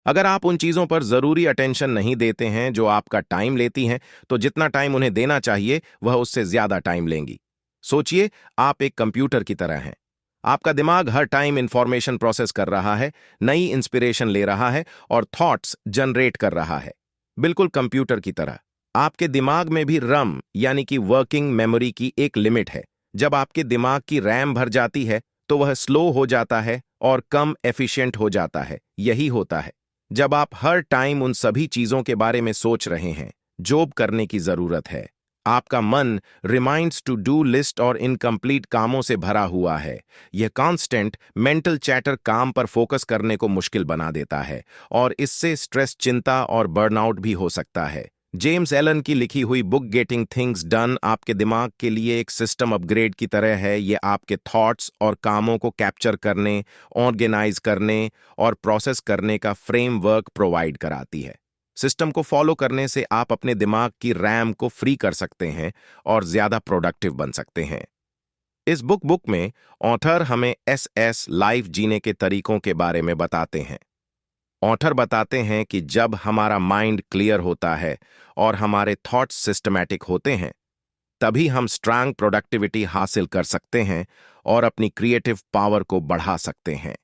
अगर आप उन चीज़ों पर ज़रूरी अटेंशन नहीं देते हैं जो आपका टाइम लेती हैं, तो जितना टाइम उन्हें देना चाहिए वह उससे ज़्यादा टाइम लेंगी। सोचिए, आप एक कंप्यूटर की तरह हैं। आपका दिमाग हर टाइम इंफॉर्मेशन प्रोसेस कर रहा है, नई इंस्पिरेशन ले रहा है और थॉट्स जनरेट कर रहा है। बिल्कुल कंप्यूटर की तरह आपके दिमाग में भी रम यानी कि वर्किंग मेमोरी की एक लिमिट है। जब आपके दिमाग की रैम भर जाती है तो वह स्लो हो जाता है और कम एफिशिएंट हो जाता है। यही होता है जब आप हर टाइम उन सभी चीजों के बारे में सोच रहे हैं जो करने की जरूरत है। आपका मन रिमाइंड्स टू डू लिस्ट और इनकम्प्लीट कामों से भरा हुआ है। यह कांस्टेंट मेंटल चैटर काम पर फोकस करने को मुश्किल बना देता है और इससे स्ट्रेस, चिंता और बर्नआउट भी हो सकता है। जेम्स एलन की लिखी हुई बुक गेटिंग थिंग्स डन आपके दिमाग के लिए एक सिस्टम अपग्रेड की तरह है। ये आपके थॉट्स और कामों को कैप्चर करने, ऑर्गेनाइज करने और प्रोसेस करने का फ्रेमवर्क प्रोवाइड कराती है। सिस्टम को फॉलो करने से आप अपने दिमाग की रैम को फ्री कर सकते हैं और ज्यादा प्रोडक्टिव बन सकते हैं। इस बुक में ऑथर हमें एस लाइफ जीने के तरीकों के बारे में बताते हैं। ऑथर बताते हैं कि जब हमारा माइंड क्लियर होता है और हमारे थॉट्स सिस्टमैटिक होते हैं, तभी हम स्ट्रांग प्रोडक्टिविटी हासिल कर सकते हैं और अपनी क्रिएटिव पावर को बढ़ा सकते हैं।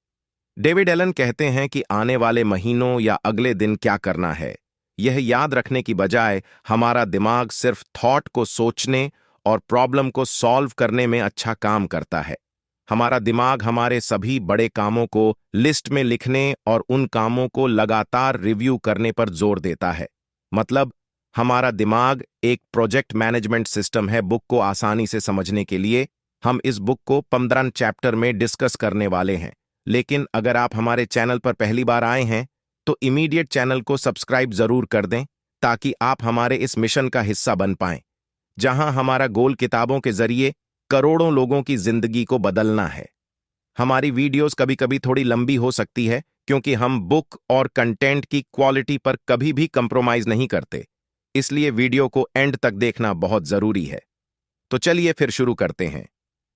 डेविड एलन कहते हैं कि आने वाले महीनों या अगले दिन क्या करना है, यह याद रखने की बजाय हमारा दिमाग सिर्फ थॉट को सोचने और प्रॉब्लम को सॉल्व करने में अच्छा काम करता है। हमारा दिमाग हमारे सभी बड़े कामों को लिस्ट में लिखने और उन कामों को लगातार रिव्यू करने पर जोर देता है। मतलब, हमारा दिमाग एक प्रोजेक्ट मैनेजमेंट सिस्टम है। बुक को आसानी से समझने के लिए हम इस बुक को 15 चैप्टर में डिस्कस करने वाले हैं। लेकिन अगर आप हमारे चैनल पर पहली बार आए हैं तो इमीडिएट चैनल को सब्सक्राइब जरूर कर दें ताकि आप हमारे इस मिशन का हिस्सा बन पाएं, जहां हमारा गोल किताबों के जरिए करोड़ों लोगों की जिंदगी को बदलना है। हमारी वीडियोस कभी कभी थोड़ी लंबी हो सकती है क्योंकि हम बुक और कंटेंट की क्वालिटी पर कभी भी कंप्रोमाइज नहीं करते, इसलिए वीडियो को एंड तक देखना बहुत जरूरी है। तो चलिए फिर शुरू करते हैं।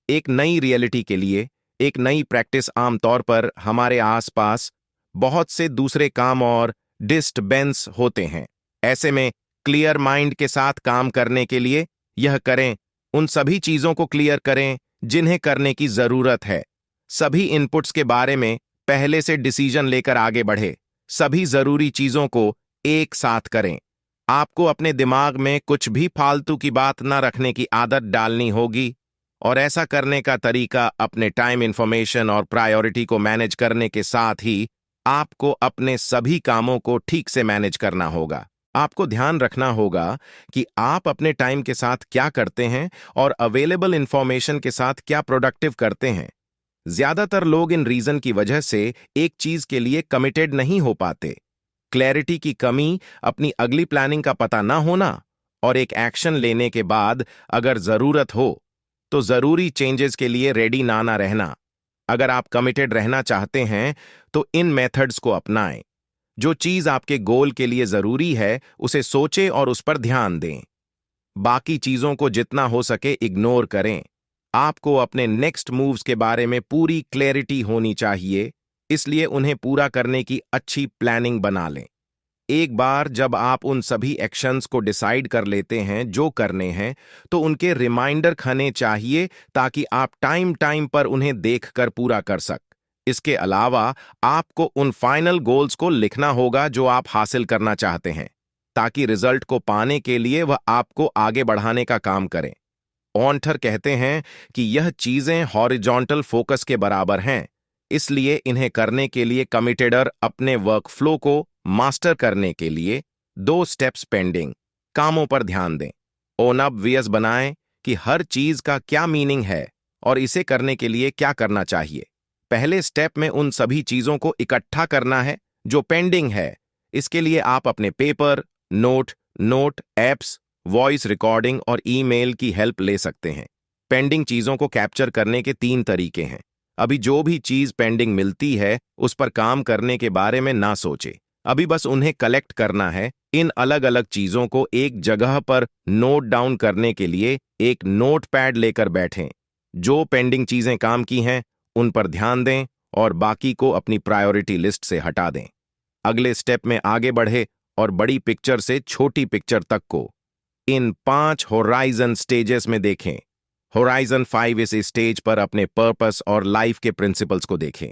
एक नई रियलिटी के लिए एक नई प्रैक्टिस। आमतौर पर हमारे आसपास बहुत से दूसरे काम और डिस्टर्बेंस होते हैं। ऐसे में क्लियर माइंड के साथ काम करने के लिए यह करें, उन सभी चीजों को क्लियर करें जिन्हें करने की जरूरत है। सभी इनपुट्स के बारे में पहले से डिसीजन लेकर आगे बढ़े। सभी जरूरी चीजों को एक साथ करें। आपको अपने दिमाग में कुछ भी फालतू की बात न रखने की आदत डालनी होगी और ऐसा करने का तरीका अपने टाइम, इंफॉर्मेशन और प्रायोरिटी को मैनेज करने के साथ ही आपको अपने सभी कामों को ठीक से मैनेज करना होगा। आपको ध्यान रखना होगा कि आप अपने टाइम के साथ क्या करते हैं और अवेलेबल इंफॉर्मेशन के साथ क्या प्रोडक्टिव करते हैं। ज्यादातर लोग इन रीजन की वजह से एक चीज के लिए कमिटेड नहीं हो पाते। क्लैरिटी की कमी, अपनी अगली प्लानिंग का पता ना होना और एक एक्शन लेने के बाद अगर जरूरत हो तो जरूरी चेंजेस के लिए रेडी ना रहना। अगर आप कमिटेड रहना चाहते हैं तो इन मेथड्स को अपनाएं। जो चीज आपके गोल के लिए जरूरी है उसे सोचें और उस पर ध्यान दें। बाकी चीजों को जितना हो सके इग्नोर करें। आपको अपने नेक्स्ट मूव्स के बारे में पूरी क्लैरिटी होनी चाहिए, इसलिए उन्हें पूरा करने की अच्छी प्लानिंग बना लें। एक बार जब आप उन सभी एक्शंस को डिसाइड कर लेते हैं जो करने हैं, तो उनके रिमाइंडर खाने चाहिए ताकि आप टाइम टाइम पर उन्हें देखकर पूरा कर सक। इसके अलावा आपको उन फाइनल गोल्स को लिखना होगा जो आप हासिल करना चाहते हैं, ताकि रिजल्ट को पाने के लिए वह आपको आगे बढ़ाने का काम करें। ऑथर कहते हैं कि यह चीजें हॉरिजॉन्टल फोकस के बराबर हैं, इसलिए इन्हें करने के लिए कमिटेडर अपने वर्कफ्लो को मास्टर करने के लिए 2 स्टेप्स पेंडिंग कामों पर ध्यान दें। ऑब्वियस बनाएं कि हर चीज का क्या मीनिंग है और इसे करने के लिए क्या करना चाहिए। पहले स्टेप में उन सभी चीजों को इकट्ठा करना है जो पेंडिंग है। इसके लिए आप अपने paper, note apps, voice recording और ईमेल की हेल्प ले सकते हैं। पेंडिंग चीजों को कैप्चर करने के 3 तरीके हैं। अभी जो भी चीज पेंडिंग मिलती है उस पर काम करने के बारे में ना सोचे, अभी बस उन्हें कलेक्ट करना है। इन अलग अलग चीजों को एक जगह पर नोट डाउन करने के लिए एक नोटपैड लेकर बैठें। जो पेंडिंग चीजें काम की हैं उन पर ध्यान दें और बाकी को अपनी प्रायोरिटी लिस्ट से हटा दें। अगले स्टेप में आगे बढ़े और बड़ी पिक्चर से छोटी पिक्चर तक को इन 5 होराइजन स्टेजेस में देखें। होराइजन 5 इस स्टेज पर अपने पर्पस और लाइफ के प्रिंसिपल्स को देखें,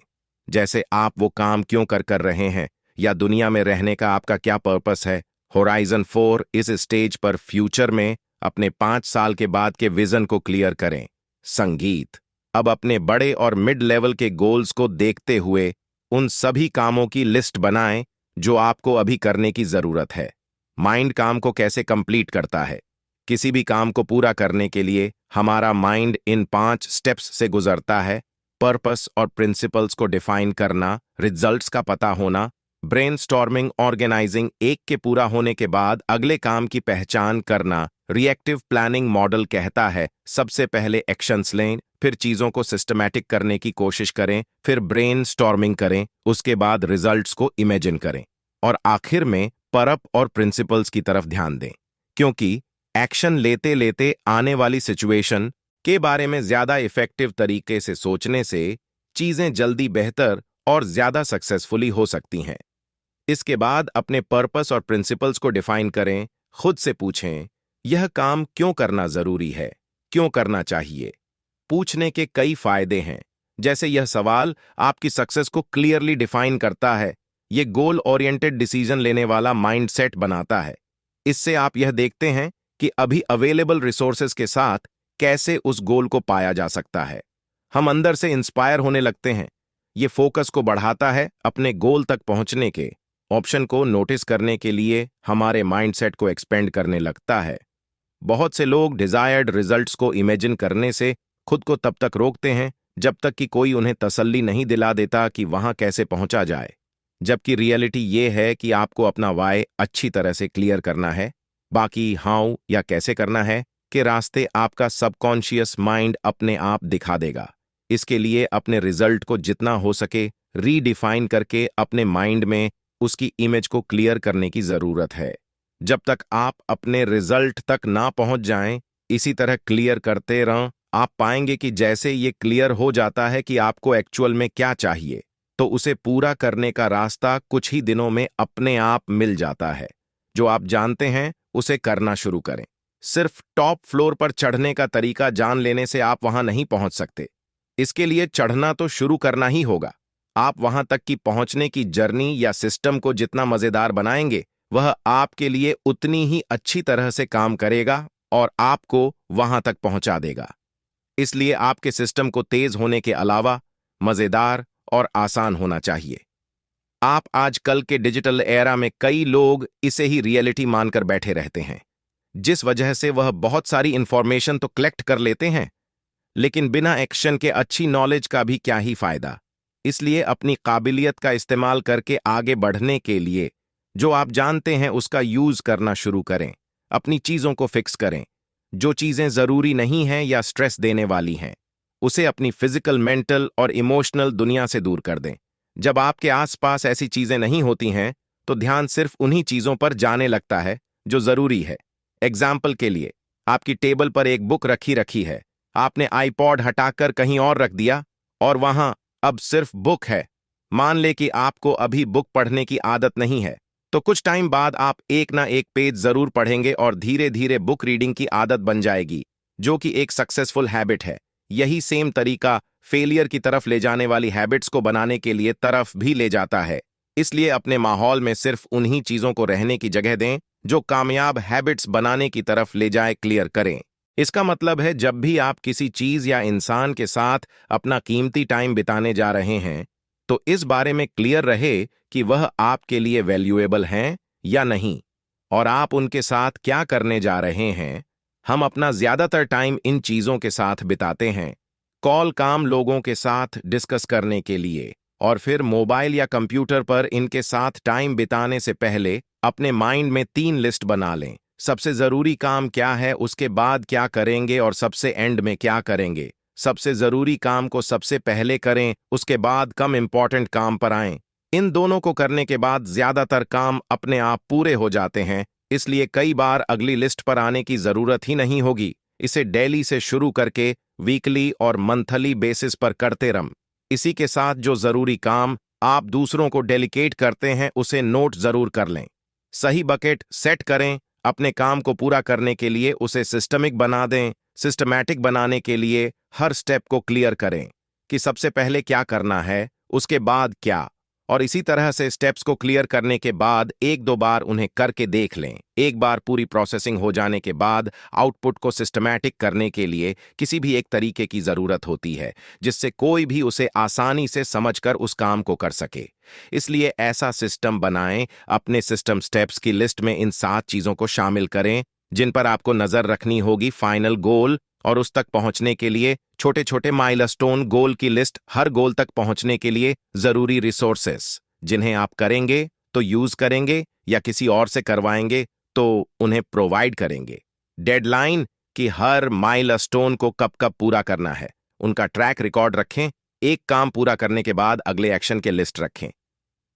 जैसे आप वो काम क्यों कर रहे हैं या दुनिया में रहने का आपका क्या पर्पस है। होराइजन 4 इस स्टेज पर फ्यूचर में अपने 5 साल के बाद के विजन को क्लियर करें। संगीत, अब अपने बड़े और मिड लेवल के गोल्स को देखते हुए उन सभी कामों की लिस्ट बनाएं जो आपको अभी करने की जरूरत है। माइंड काम को कैसे कंप्लीट करता है? किसी भी काम को पूरा करने के लिए हमारा माइंड इन 5 स्टेप्स से गुजरता है। पर्पस और प्रिंसिपल्स को डिफाइन करना, रिजल्ट्स का पता होना, ब्रेनस्टॉर्मिंग, ऑर्गेनाइजिंग, एक के पूरा होने के बाद अगले काम की पहचान करना। रिएक्टिव प्लानिंग मॉडल कहता है सबसे पहले एक्शंस लें, फिर चीजों को सिस्टमैटिक करने की कोशिश करें, फिर ब्रेनस्टॉर्मिंग करें, उसके बाद रिजल्ट्स को इमेजिन करें और आखिर में परप और प्रिंसिपल्स की तरफ ध्यान दें। क्योंकि एक्शन लेते लेते आने वाली सिचुएशन के बारे में ज्यादा इफेक्टिव तरीके से सोचने से चीजें जल्दी बेहतर और ज्यादा सक्सेसफुली हो सकती हैं। इसके बाद अपने पर्पस और प्रिंसिपल्स को डिफाइन करें। खुद से पूछें, यह काम क्यों करना जरूरी है, क्यों करना चाहिए। पूछने के कई फायदे हैं, जैसे यह सवाल आपकी सक्सेस को क्लियरली डिफाइन करता है। यह गोल ओरिएंटेड डिसीजन लेने वाला माइंडसेट बनाता है। इससे आप यह देखते हैं कि अभी अवेलेबल रिसोर्सेज के साथ कैसे उस गोल को पाया जा सकता है। हम अंदर से इंस्पायर होने लगते हैं। ये फोकस को बढ़ाता है अपने गोल तक पहुंचने के ऑप्शन को नोटिस करने के लिए हमारे माइंडसेट को एक्सपेंड करने लगता है। बहुत से लोग डिजायर्ड रिजल्ट्स को इमेजिन करने से खुद को तब तक रोकते हैं जब तक कि कोई उन्हें तसल्ली नहीं दिला देता कि वहां कैसे पहुंचा जाए। जबकि रियलिटी ये है कि आपको अपना वाई अच्छी तरह से क्लियर करना है। बाकी हाउ या कैसे करना है के रास्ते आपका सबकॉन्शियस माइंड अपने आप दिखा देगा। इसके लिए अपने रिजल्ट को जितना हो सके रीडिफाइन करके अपने माइंड में उसकी इमेज को क्लियर करने की जरूरत है। जब तक आप अपने रिजल्ट तक ना पहुंच जाएं, इसी तरह क्लियर करते रहें, आप पाएंगे कि जैसे ये क्लियर हो जाता है कि आपको एक्चुअल में क्या चाहिए, तो उसे पूरा करने का रास्ता कुछ ही दिनों में अपने आप मिल जाता है। जो आप जानते हैं उसे करना शुरू करें। सिर्फ टॉप फ्लोर पर चढ़ने का तरीका जान लेने से आप वहां नहीं पहुंच सकते। इसके लिए चढ़ना तो शुरू करना ही होगा। आप वहां तक की पहुंचने की जर्नी या सिस्टम को जितना मजेदार बनाएंगे, वह आपके लिए उतनी ही अच्छी तरह से काम करेगा और आपको वहां तक पहुंचा देगा। इसलिए आपके सिस्टम को तेज होने के अलावा मजेदार और आसान होना चाहिए। आप आजकल के डिजिटल एरा में कई लोग इसे ही रियलिटी मानकर बैठे रहते हैं, जिस वजह से वह बहुत सारी इंफॉर्मेशन तो कलेक्ट कर लेते हैं, लेकिन बिना एक्शन के अच्छी नॉलेज का भी क्या ही फायदा। इसलिए अपनी काबिलियत का इस्तेमाल करके आगे बढ़ने के लिए जो आप जानते हैं उसका यूज करना शुरू करें। अपनी चीजों को फिक्स करें। जो चीजें जरूरी नहीं हैं या स्ट्रेस देने वाली हैं, उसे अपनी फिजिकल, मेंटल और इमोशनल दुनिया से दूर कर दें। जब आपके आसपास ऐसी चीजें नहीं होती हैं, तो ध्यान सिर्फ उन्हीं चीजों पर जाने लगता है जो जरूरी है। एग्जाम्पल के लिए, आपकी टेबल पर एक बुक रखी है, आपने आईपॉड हटाकर कहीं और रख दिया और वहां अब सिर्फ बुक है। मान ले कि आपको अभी बुक पढ़ने की आदत नहीं है, तो कुछ टाइम बाद आप एक ना एक पेज जरूर पढ़ेंगे और धीरे धीरे बुक रीडिंग की आदत बन जाएगी, जो कि एक सक्सेसफुल हैबिट है। यही सेम तरीका फेलियर की तरफ ले जाने वाली हैबिट्स को बनाने के लिए तरफ भी ले जाता है। इसलिए अपने माहौल में सिर्फ उन्हीं चीजों को रहने की जगह दें जो कामयाब हैबिट्स बनाने की तरफ ले जाए। क्लियर करें। इसका मतलब है जब भी आप किसी चीज या इंसान के साथ अपना कीमती टाइम बिताने जा रहे हैं, तो इस बारे में क्लियर रहे कि वह आपके लिए वैल्यूएबल हैं या नहीं और आप उनके साथ क्या करने जा रहे हैं। हम अपना ज्यादातर टाइम इन चीजों के साथ बिताते हैं, कॉल, काम, लोगों के साथ डिस्कस करने के लिए, और फिर मोबाइल या कंप्यूटर पर इनके साथ टाइम बिताने से पहले अपने माइंड में 3 लिस्ट बना लें। सबसे जरूरी काम क्या है, उसके बाद क्या करेंगे और सबसे एंड में क्या करेंगे। सबसे जरूरी काम को सबसे पहले करें, उसके बाद कम इंपॉर्टेंट काम पर आएं। इन दोनों को करने के बाद ज्यादातर काम अपने आप पूरे हो जाते हैं, इसलिए कई बार अगली लिस्ट पर आने की जरूरत ही नहीं होगी। इसे डेली से शुरू करके वीकली और मंथली बेसिस पर करते रहें। इसी के साथ जो जरूरी काम आप दूसरों को डेलीकेट करते हैं उसे नोट जरूर कर लें। सही बकेट सेट करें। अपने काम को पूरा करने के लिए उसे सिस्टमिक बना दें। सिस्टमैटिक बनाने के लिए हर स्टेप को क्लियर करें कि सबसे पहले क्या करना है, उसके बाद क्या, और इसी तरह से स्टेप्स को क्लियर करने के बाद एक दो बार उन्हें करके देख लें। एक बार पूरी प्रोसेसिंग हो जाने के बाद आउटपुट को सिस्टमैटिक करने के लिए किसी भी एक तरीके की जरूरत होती है जिससे कोई भी उसे आसानी से समझकर उस काम को कर सके। इसलिए ऐसा सिस्टम बनाएं। अपने सिस्टम स्टेप्स की लिस्ट में इन 7 चीजों को शामिल करें जिन पर आपको नजर रखनी होगी फाइनल गोल, और उस तक पहुंचने के लिए छोटे छोटे माइलस्टोन गोल की लिस्ट। हर गोल तक पहुंचने के लिए जरूरी रिसोर्सेस जिन्हें आप करेंगे तो यूज करेंगे या किसी और से करवाएंगे तो उन्हें प्रोवाइड करेंगे। डेडलाइन कि हर माइलस्टोन को कब कब पूरा करना है, उनका ट्रैक रिकॉर्ड रखें। एक काम पूरा करने के बाद अगले एक्शन के लिस्ट रखें।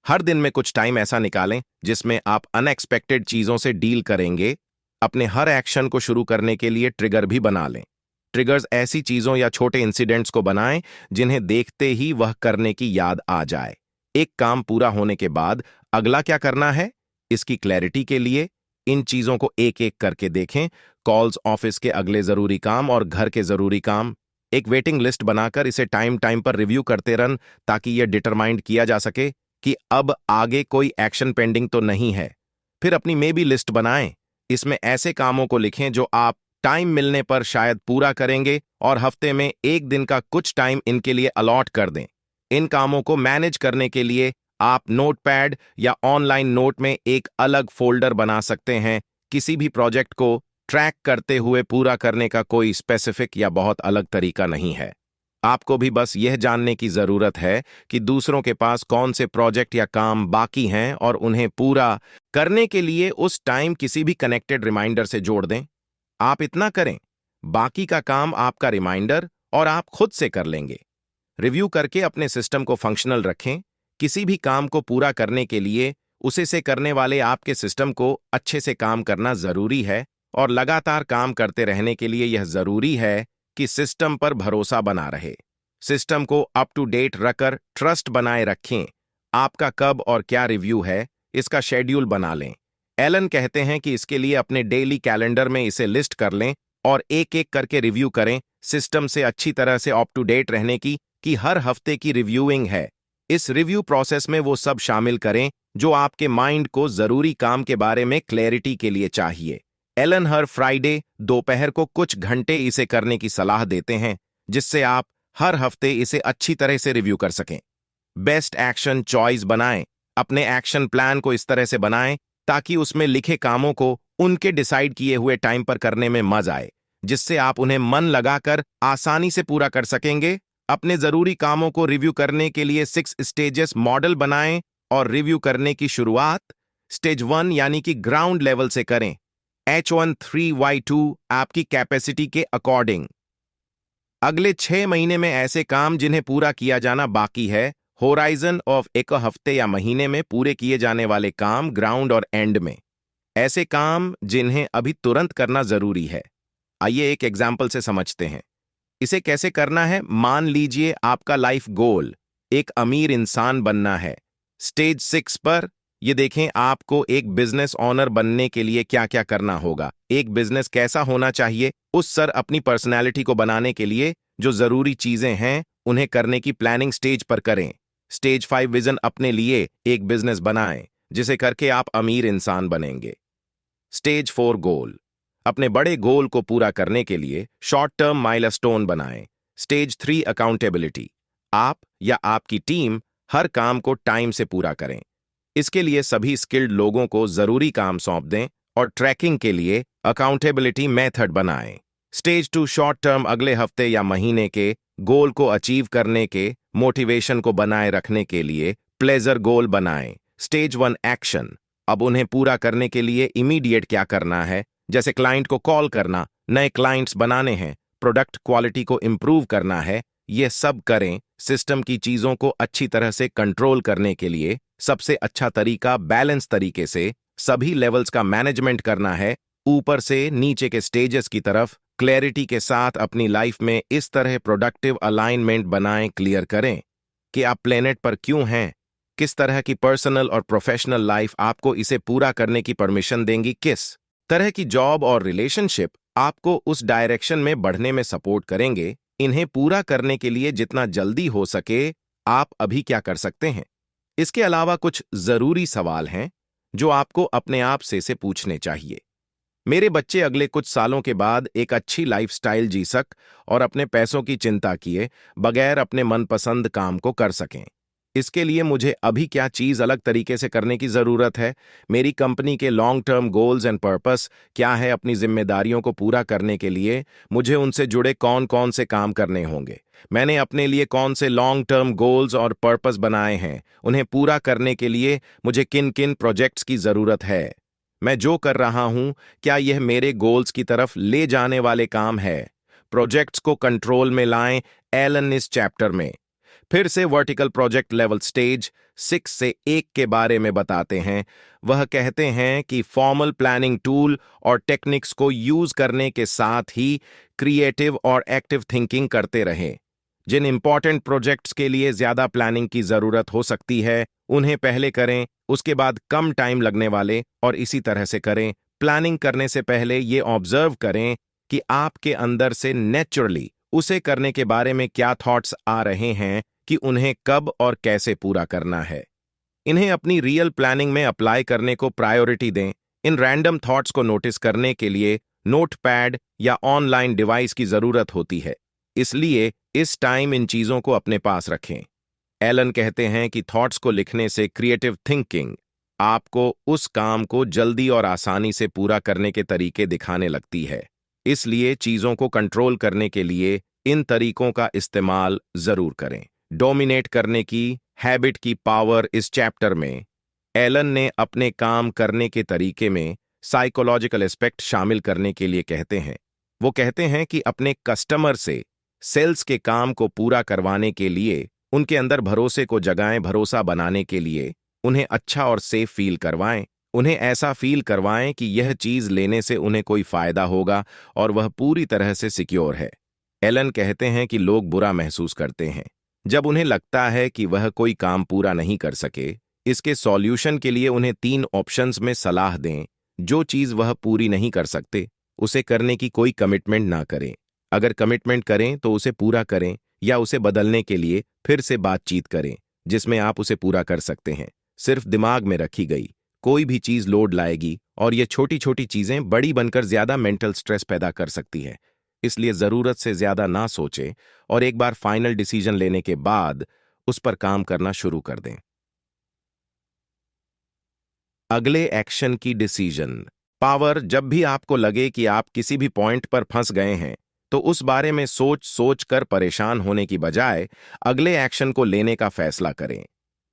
हर दिन में कुछ टाइम ऐसा निकालें जिसमें आप अनएक्सपेक्टेड चीजों से डील करेंगे। अपने हर एक्शन को शुरू करने के लिए ट्रिगर भी बना लें। ट्रिगर्स ऐसी चीजों या छोटे इंसिडेंट्स को बनाएं जिन्हें देखते ही वह करने की याद आ जाए। एक काम पूरा होने के बाद अगला क्या करना है, इसकी क्लैरिटी के लिए इन चीजों को एक एक करके देखें। कॉल्स, ऑफिस के अगले जरूरी काम और घर के जरूरी काम। एक वेटिंग लिस्ट बनाकर इसे टाइम टाइम पर रिव्यू करते रहन ताकि यह डिटरमाइंड किया जा सके कि अब आगे कोई एक्शन पेंडिंग तो नहीं है। फिर अपनी मे बी लिस्ट बनाएं। इसमें ऐसे कामों को लिखें जो आप टाइम मिलने पर शायद पूरा करेंगे और हफ्ते में एक दिन का कुछ टाइम इनके लिए अलॉट कर दें। इन कामों को मैनेज करने के लिए आप नोटपैड या ऑनलाइन नोट में एक अलग फोल्डर बना सकते हैं। किसी भी प्रोजेक्ट को ट्रैक करते हुए पूरा करने का कोई स्पेसिफिक या बहुत अलग तरीका नहीं है। आपको भी बस यह जानने की जरूरत है कि दूसरों के पास कौन से प्रोजेक्ट या काम बाकी हैं और उन्हें पूरा करने के लिए उस टाइम किसी भी कनेक्टेड रिमाइंडर से जोड़ दें। आप इतना करें, बाकी का काम आपका रिमाइंडर और आप खुद से कर लेंगे। रिव्यू करके अपने सिस्टम को फंक्शनल रखें। किसी भी काम को पूरा करने के लिए उसे से करने वाले आपके सिस्टम को अच्छे से काम करना जरूरी है, और लगातार काम करते रहने के लिए यह जरूरी है कि सिस्टम पर भरोसा बना रहे। सिस्टम को अप टू डेट रखकर ट्रस्ट बनाए रखें। आपका कब और क्या रिव्यू है, इसका शेड्यूल बना लें। एलन कहते हैं कि इसके लिए अपने डेली कैलेंडर में इसे लिस्ट कर लें और एक एक करके रिव्यू करें। सिस्टम से अच्छी तरह से अप टू डेट रहने की कि हर हफ्ते की रिव्यूइंग है। इस रिव्यू प्रोसेस में वो सब शामिल करें जो आपके माइंड को जरूरी काम के बारे में क्लैरिटी के लिए चाहिए। एलन हर फ्राइडे दोपहर को कुछ घंटे इसे करने की सलाह देते हैं जिससे आप हर हफ्ते इसे अच्छी तरह से रिव्यू कर सकें। बेस्ट एक्शन चॉइस बनाएं। अपने एक्शन प्लान को इस तरह से बनाएं ताकि उसमें लिखे कामों को उनके डिसाइड किए हुए टाइम पर करने में मजा आए, जिससे आप उन्हें मन लगाकर आसानी से पूरा कर सकेंगे। अपने जरूरी कामों को रिव्यू करने के लिए 6 स्टेजेस मॉडल बनाएं और रिव्यू करने की शुरुआत स्टेज 1 यानी कि ग्राउंड लेवल से करें। H1 3Y2 आपकी कैपेसिटी के अकॉर्डिंग। अगले 6 महीने में ऐसे काम जिन्हें पूरा किया जाना बाकी है। होराइजन ऑफ एक हफ्ते या महीने में पूरे किए जाने वाले काम ग्राउंड और एंड में। ऐसे काम जिन्हें अभी तुरंत करना जरूरी है। आइए एक एग्जाम्पल से समझते हैं इसे कैसे करना है। मान लीजिए आपका लाइफ गोल एक अमीर इंसान बनना है। स्टेज 6 पर ये देखें आपको एक बिजनेस ओनर बनने के लिए क्या क्या करना होगा। एक बिजनेस कैसा होना चाहिए, उस सर अपनी पर्सनैलिटी को बनाने के लिए जो जरूरी चीजें हैं उन्हें करने की प्लानिंग स्टेज पर करें। स्टेज 5 विजन अपने लिए एक बिजनेस बनाएं जिसे करके आप अमीर इंसान बनेंगे। स्टेज 4 गोल अपने बड़े गोल को पूरा करने के लिए शॉर्ट टर्म माइलस्टोन बनाएं। स्टेज 3 अकाउंटेबिलिटी आप या आपकी टीम हर काम को टाइम से पूरा करें। इसके लिए सभी स्किल्ड लोगों को जरूरी काम सौंप दें और ट्रैकिंग के लिए अकाउंटेबिलिटी मेथड बनाएं। स्टेज 2 शॉर्ट टर्म अगले हफ्ते या महीने के गोल को अचीव करने के मोटिवेशन को बनाए रखने के लिए प्लेजर गोल बनाएं। स्टेज 1 एक्शन अब उन्हें पूरा करने के लिए इमीडिएट क्या करना है, जैसे क्लाइंट को कॉल करना, नए क्लाइंट्स बनाने हैं, प्रोडक्ट क्वालिटी को इंप्रूव करना है, ये सब करें। सिस्टम की चीजों को अच्छी तरह से कंट्रोल करने के लिए सबसे अच्छा तरीका बैलेंस तरीके से सभी लेवल्स का मैनेजमेंट करना है, ऊपर से नीचे के स्टेजेस की तरफ क्लैरिटी के साथ अपनी लाइफ में इस तरह प्रोडक्टिव अलाइनमेंट बनाएं। क्लियर करें कि आप प्लेनेट पर क्यों हैं, किस तरह की पर्सनल और प्रोफेशनल लाइफ आपको इसे पूरा करने की परमिशन देंगी, किस तरह की जॉब और रिलेशनशिप आपको उस डायरेक्शन में बढ़ने में सपोर्ट करेंगे, इन्हें पूरा करने के लिए जितना जल्दी हो सके आप अभी क्या कर सकते हैं। इसके अलावा कुछ जरूरी सवाल हैं जो आपको अपने आप से इसे पूछने चाहिए। मेरे बच्चे अगले कुछ सालों के बाद एक अच्छी लाइफस्टाइल जी सक और अपने पैसों की चिंता किए बगैर अपने मनपसंद काम को कर सकें। इसके लिए मुझे अभी क्या चीज अलग तरीके से करने की जरूरत है, मेरी कंपनी के long term goals and purpose क्या है, अपनी जिम्मेदारियों को पूरा करने के लिए मुझे उनसे जुड़े कौन कौन से काम करने होंगे, मैंने अपने लिए कौन से लॉन्ग टर्म गोल्स और पर्पस बनाए हैं, उन्हें पूरा करने के लिए मुझे किन किन प्रोजेक्ट्स की जरूरत है, मैं जो कर रहा हूं क्या यह मेरे गोल्स की तरफ ले जाने वाले काम है। प्रोजेक्ट्स को कंट्रोल में लाएं। एलन इस चैप्टर में फिर से वर्टिकल प्रोजेक्ट लेवल स्टेज 6 से 1 के बारे में बताते हैं। वह कहते हैं कि फॉर्मल प्लानिंग टूल और टेक्निक्स को यूज करने के साथ ही क्रिएटिव और एक्टिव थिंकिंग करते रहें। जिन इंपॉर्टेंट प्रोजेक्ट्स के लिए ज्यादा प्लानिंग की जरूरत हो सकती है उन्हें पहले करें, उसके बाद कम टाइम लगने वाले और इसी तरह से करें। प्लानिंग करने से पहले ये ऑब्जर्व करें कि आपके अंदर से नेचुरली उसे करने के बारे में क्या थॉट्स आ रहे हैं कि उन्हें कब और कैसे पूरा करना है। इन्हें अपनी रियल प्लानिंग में अप्लाई करने को प्रायोरिटी दें। इन रैंडम थॉट्स को नोटिस करने के लिए नोटपैड या ऑनलाइन डिवाइस की जरूरत होती है, इसलिए इस टाइम इन चीजों को अपने पास रखें। एलन कहते हैं कि थॉट्स को लिखने से क्रिएटिव थिंकिंग आपको उस काम को जल्दी और आसानी से पूरा करने के तरीके दिखाने लगती है, इसलिए चीजों को कंट्रोल करने के लिए इन तरीकों का इस्तेमाल जरूर करें। डोमिनेट करने की हैबिट की पावर इस चैप्टर में एलन ने अपने काम करने के तरीके में साइकोलॉजिकल एस्पेक्ट शामिल करने के लिए कहते हैं। वो कहते हैं कि अपने कस्टमर से सेल्स के काम को पूरा करवाने के लिए उनके अंदर भरोसे को जगाएं, भरोसा बनाने के लिए उन्हें अच्छा और सेफ फील करवाएं, उन्हें ऐसा फील करवाएं कि यह चीज लेने से उन्हें कोई फायदा होगा और वह पूरी तरह से सिक्योर है। एलन कहते हैं कि लोग बुरा महसूस करते हैं जब उन्हें लगता है कि वह कोई काम पूरा नहीं कर सके। इसके सॉल्यूशन के लिए उन्हें 3 ऑप्शंस में सलाह दें। जो चीज वह पूरी नहीं कर सकते उसे करने की कोई कमिटमेंट ना करें। अगर कमिटमेंट करें तो उसे पूरा करें या उसे बदलने के लिए फिर से बातचीत करें जिसमें आप उसे पूरा कर सकते हैं। सिर्फ दिमाग में रखी गई कोई भी चीज लोड लाएगी और ये छोटी छोटी चीजें बड़ी बनकर ज्यादा मेंटल स्ट्रेस पैदा कर सकती है, इसलिए जरूरत से ज्यादा ना सोचें और एक बार फाइनल डिसीजन लेने के बाद उस पर काम करना शुरू कर दें। अगले एक्शन की डिसीजन पावर। जब भी आपको लगे कि आप किसी भी पॉइंट पर फंस गए हैं तो उस बारे में सोच सोच कर परेशान होने की बजाय अगले एक्शन को लेने का फैसला करें।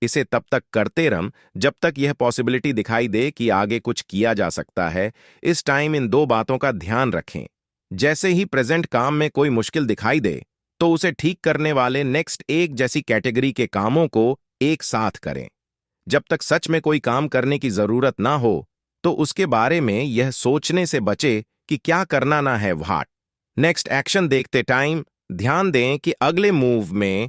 इसे तब तक करते रह जब तक यह पॉसिबिलिटी दिखाई दे कि आगे कुछ किया जा सकता है। इस टाइम इन 2 बातों का ध्यान रखें। जैसे ही प्रेजेंट काम में कोई मुश्किल दिखाई दे तो उसे ठीक करने वाले नेक्स्ट एक जैसी कैटेगरी के कामों को एक साथ करें। जब तक सच में कोई काम करने की जरूरत ना हो तो उसके बारे में यह सोचने से बचे कि क्या करना ना है। व्हाट नेक्स्ट एक्शन देखते टाइम ध्यान दें कि अगले मूव में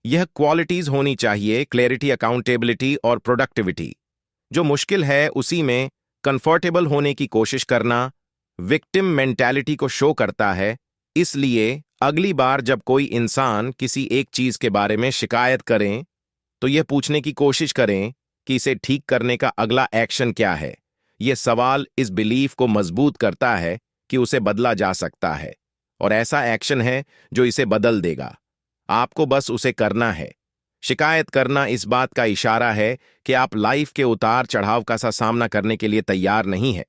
यह क्वालिटीज होनी चाहिए, क्लैरिटी, अकाउंटेबिलिटी और प्रोडक्टिविटी। जो मुश्किल है उसी में कंफर्टेबल होने की कोशिश करना विक्टिम मेंटालिटी को शो करता है। इसलिए अगली बार जब कोई इंसान किसी एक चीज के बारे में शिकायत करें तो यह पूछने की कोशिश करें कि इसे ठीक करने का अगला एक्शन क्या है। यह सवाल इस बिलीफ को मजबूत करता है कि उसे बदला जा सकता है और ऐसा एक्शन है जो इसे बदल देगा। आपको बस उसे करना है। शिकायत करना इस बात का इशारा है कि आप लाइफ के उतार चढ़ाव का सा सामना करने के लिए तैयार नहीं है।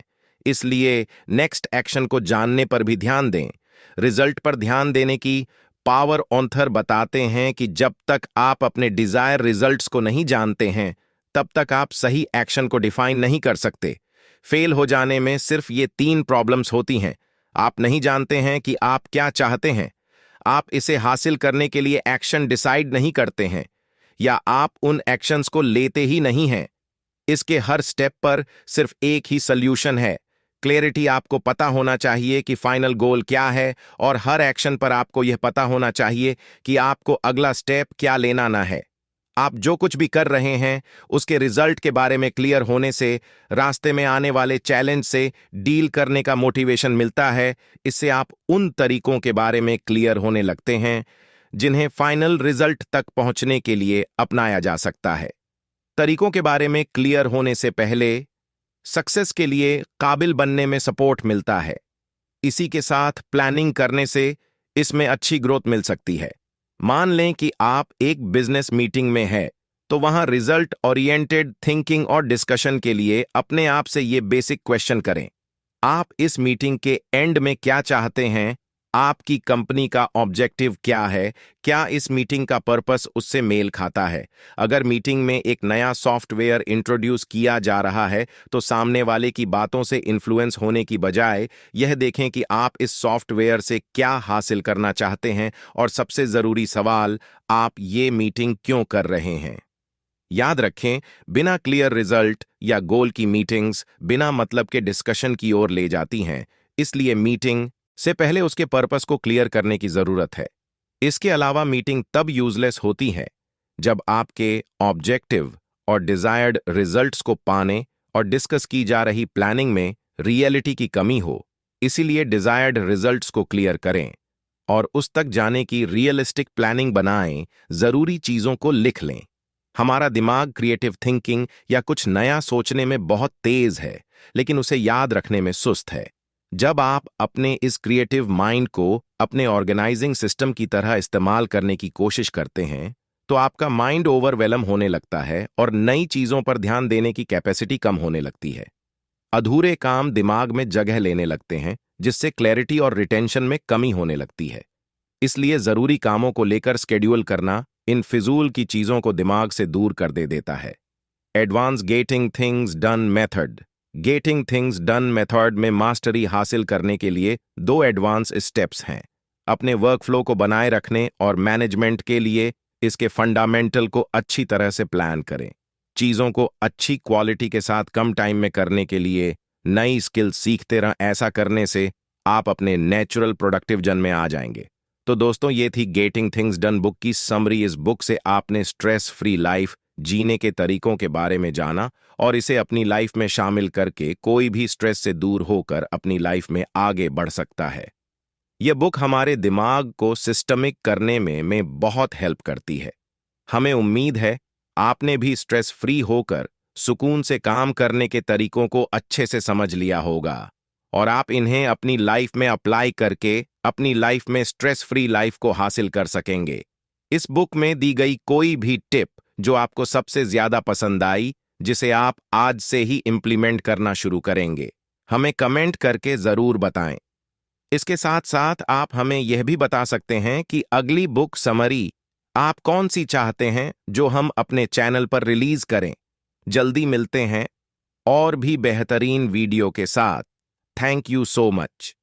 इसलिए नेक्स्ट एक्शन को जानने पर भी ध्यान दें। रिजल्ट पर ध्यान देने की पावर ऑथर बताते हैं कि जब तक आप अपने डिजायर रिजल्ट्स को नहीं जानते हैं तब तक आप सही एक्शन को डिफाइन नहीं कर सकते। फेल हो जाने में सिर्फ ये 3 प्रॉब्लम्स होती हैं। आप नहीं जानते हैं कि आप क्या चाहते हैं, आप इसे हासिल करने के लिए एक्शन डिसाइड नहीं करते हैं, या आप उन एक्शंस को लेते ही नहीं हैं। इसके हर स्टेप पर सिर्फ एक ही सल्यूशन है, क्लैरिटी। आपको पता होना चाहिए कि फाइनल गोल क्या है और हर एक्शन पर आपको यह पता होना चाहिए कि आपको अगला स्टेप क्या लेना ना है। आप जो कुछ भी कर रहे हैं उसके रिजल्ट के बारे में क्लियर होने से रास्ते में आने वाले चैलेंज से डील करने का मोटिवेशन मिलता है। इससे आप उन तरीकों के बारे में क्लियर होने लगते हैं जिन्हें फाइनल रिजल्ट तक पहुंचने के लिए अपनाया जा सकता है। तरीकों के बारे में क्लियर होने से पहले सक्सेस के लिए काबिल बनने में सपोर्ट मिलता है। इसी के साथ प्लानिंग करने से इसमें अच्छी ग्रोथ मिल सकती है। मान लें कि आप एक बिजनेस मीटिंग में है, तो वहां रिजल्ट ओरिएंटेड थिंकिंग और डिस्कशन के लिए अपने आप से ये बेसिक क्वेश्चन करें। आप इस मीटिंग के एंड में क्या चाहते हैं? आपकी कंपनी का ऑब्जेक्टिव क्या है? क्या इस मीटिंग का पर्पस उससे मेल खाता है? अगर मीटिंग में एक नया सॉफ्टवेयर इंट्रोड्यूस किया जा रहा है, तो सामने वाले की बातों से इन्फ्लुएंस होने की बजाय यह देखें कि आप इस सॉफ्टवेयर से क्या हासिल करना चाहते हैं और सबसे जरूरी सवाल, आप ये मीटिंग क्यों कर रहे हैं? याद रखें, बिना क्लियर रिजल्ट या गोल की मीटिंग्स बिना मतलब के डिस्कशन की ओर ले जाती हैं, इसलिए मीटिंग से पहले उसके पर्पस को क्लियर करने की जरूरत है। इसके अलावा मीटिंग तब यूजलेस होती है जब आपके ऑब्जेक्टिव और डिजायर्ड रिजल्ट्स को पाने और डिस्कस की जा रही प्लानिंग में रियलिटी की कमी हो। इसीलिए डिजायर्ड रिजल्ट्स को क्लियर करें और उस तक जाने की रियलिस्टिक प्लानिंग बनाएं। जरूरी चीजों को लिख लें। हमारा दिमाग क्रिएटिव थिंकिंग या कुछ नया सोचने में बहुत तेज है, लेकिन उसे याद रखने में सुस्त है। जब आप अपने इस क्रिएटिव माइंड को अपने ऑर्गेनाइजिंग सिस्टम की तरह इस्तेमाल करने की कोशिश करते हैं, तो आपका माइंड ओवरवेलम होने लगता है और नई चीजों पर ध्यान देने की कैपेसिटी कम होने लगती है। अधूरे काम दिमाग में जगह लेने लगते हैं, जिससे क्लैरिटी और रिटेंशन में कमी होने लगती है। इसलिए जरूरी कामों को लेकर स्केड्यूल करना इन फिजूल की चीजों को दिमाग से दूर कर देता है। Advance getting things done method. Getting things done method में मास्टरी हासिल करने के लिए 2 एडवांस स्टेप्स हैं। अपने वर्कफ्लो को बनाए रखने और मैनेजमेंट के लिए इसके फंडामेंटल को अच्छी तरह से प्लान करें। चीजों को अच्छी क्वालिटी के साथ कम टाइम में करने के लिए नई स्किल सीखते रहें। ऐसा करने से आप अपने नेचुरल प्रोडक्टिव जन में आ जाएंगे। तो दोस्तों, ये थी गेटिंग थिंग्स डन बुक की समरी। इस बुक से आपने स्ट्रेस फ्री लाइफ जीने के तरीकों के बारे में जाना और इसे अपनी लाइफ में शामिल करके कोई भी स्ट्रेस से दूर होकर अपनी लाइफ में आगे बढ़ सकता है। यह बुक हमारे दिमाग को सिस्टमिक करने में बहुत हेल्प करती है। हमें उम्मीद है आपने भी स्ट्रेस फ्री होकर सुकून से काम करने के तरीकों को अच्छे से समझ लिया होगा और आप इन्हें अपनी लाइफ में अप्लाई करके अपनी लाइफ में स्ट्रेस फ्री लाइफ को हासिल कर सकेंगे। इस बुक में दी गई कोई भी टिप जो आपको सबसे ज्यादा पसंद आई, जिसे आप आज से ही इंप्लीमेंट करना शुरू करेंगे, हमें कमेंट करके जरूर बताएं। इसके साथ साथ आप हमें यह भी बता सकते हैं कि अगली बुक समरी आप कौन सी चाहते हैं जो हम अपने चैनल पर रिलीज करें। जल्दी मिलते हैं और भी बेहतरीन वीडियो के साथ। Thank you so much.